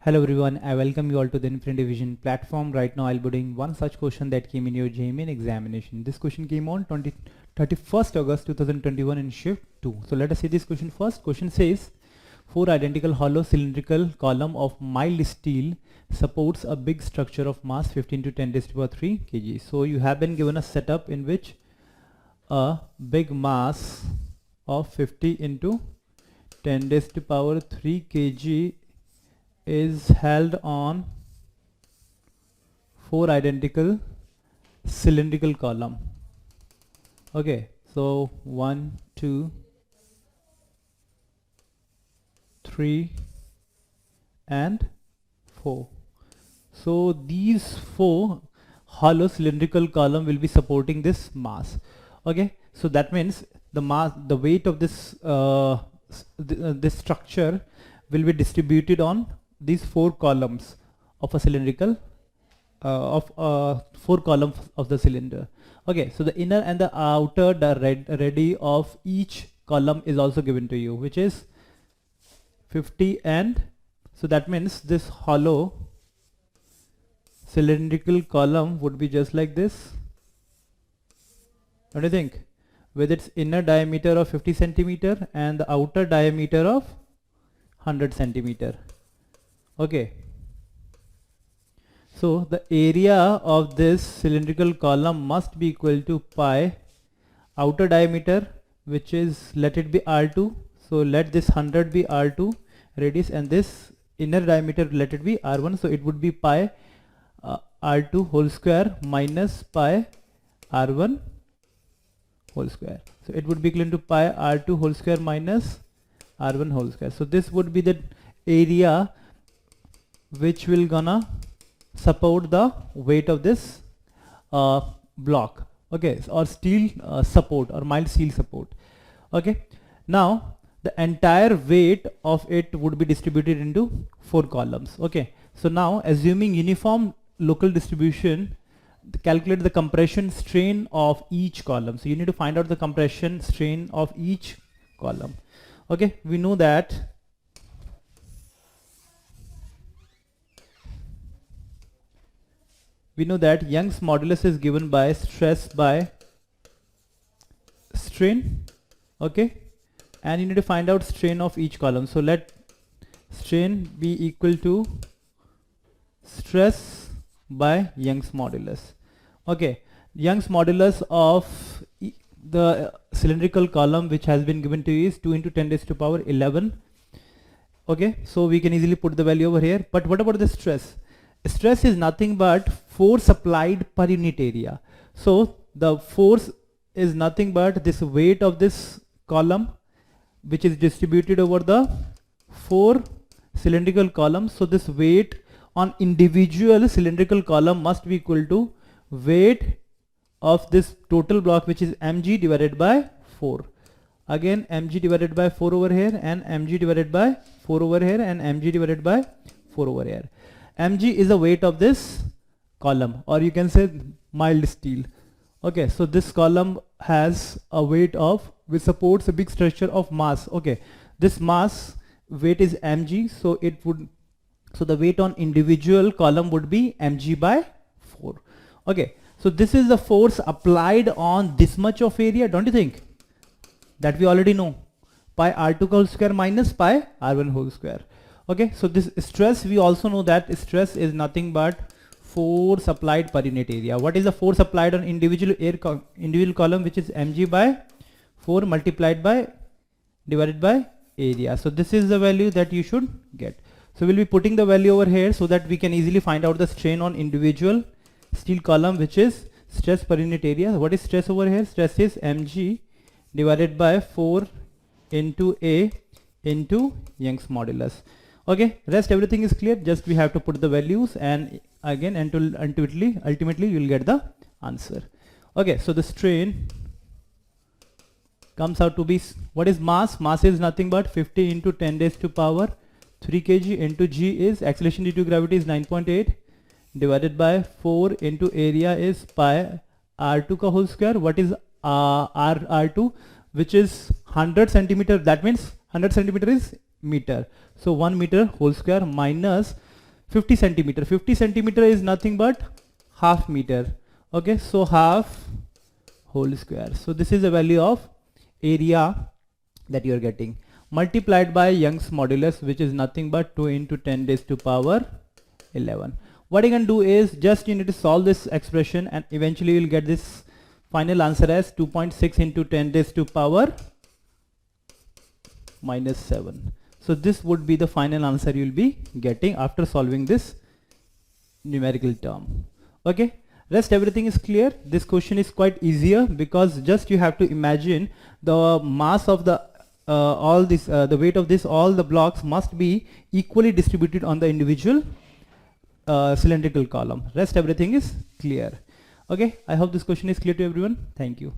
Hello everyone, I welcome you all to the Infinity Vision platform. Right now I'll be doing one such question that came in your JMN examination. This question came on 31st August 2021 in shift 2. So let us see this question first. Question says, 4 identical hollow cylindrical column of mild steel supports a big structure of mass 15 to 10 raised to power 3 kg. So you have been given a setup in which a big mass of 50 into 10 raised to power 3 kg is held on 4 identical cylindrical column. Okay, so 1, 2, 3 and 4. So these 4 hollow cylindrical column will be supporting this mass. Okay, so that means the mass, the weight of this this structure will be distributed on these 4 columns of a cylindrical 4 columns of the cylinder. Okay, so the inner and the outer radii of each column is also given to you, which is 50, and so that means this hollow cylindrical column would be just like this. What do you think? With its inner diameter of 50 centimeter and the outer diameter of 100 centimeter. Okay, so the area of this cylindrical column must be equal to pi outer diameter, which is, let it be R2, so let this 100 be R2 radius, and this inner diameter let it be R1, so it would be pi R2 whole square minus pi R1 whole square. So it would be equal to pi R2 whole square minus R1 whole square. So this would be the area which will gonna support the weight of this block, okay, or steel support or mild steel support. Okay, now the entire weight of it would be distributed into 4 columns. Okay, so now assuming uniform local distribution, calculate the compression strain of each column. So you need to find out the compression strain of each column. Okay, we know that Young's modulus is given by stress by strain. Okay, and you need to find out strain of each column. So let strain be equal to stress by Young's modulus. Okay, Young's modulus of the cylindrical column which has been given to you is 2 into 10 raised to power 11. Okay, so we can easily put the value over here. But what about the stress? Stress is nothing but force applied per unit area. So the force is nothing but this weight of this column which is distributed over the 4 cylindrical columns. So this weight on individual cylindrical column must be equal to weight of this total block, which is mg divided by 4. Again mg divided by 4 over here, and mg divided by 4 over here, and mg divided by 4 over here. Mg is the weight of this column, or you can say mild steel. Okay, so this column has a weight of, which supports a big structure of mass. Okay, this mass weight is mg, so it would, so the weight on individual column would be mg by 4. Okay, so this is the force applied on this much of area, don't you think? That we already know, pi r2 whole square minus pi r1 whole square. Okay, so this stress, we also know that stress is nothing but force applied per unit area. What is the force applied on individual column, which is mg by 4 multiplied by divided by area. So this is the value that you should get. So we'll be putting the value over here so that we can easily find out the strain on individual steel column, which is stress per unit area. What is stress over here? Stress is mg divided by 4 into A into Young's modulus. Okay, rest everything is clear, just we have to put the values, and again ultimately you will get the answer. Okay, so the strain comes out to be, what is mass? Mass is nothing but 50 into 10 raised to power 3 kg into g is acceleration due to gravity is 9.8 divided by 4 into area is pi r2 ka whole square. What is r2? Which is 100 centimeter. That means 100 centimeter is meter. So 1 meter whole square minus, 50 centimeter. 50 centimeter is nothing but half meter. Okay, so half whole square. So this is the value of area that you are getting, multiplied by Young's modulus, which is nothing but 2 into 10 raised to power 11. What you can do is just you need to solve this expression, and eventually you will get this final answer as 2.6 into 10 raised to power minus 7. So this would be the final answer you will be getting after solving this numerical term. Okay, rest everything is clear. This question is quite easier because just you have to imagine the mass of the the weight of all the blocks must be equally distributed on the individual cylindrical column. Rest everything is clear. Okay, I hope this question is clear to everyone. Thank you.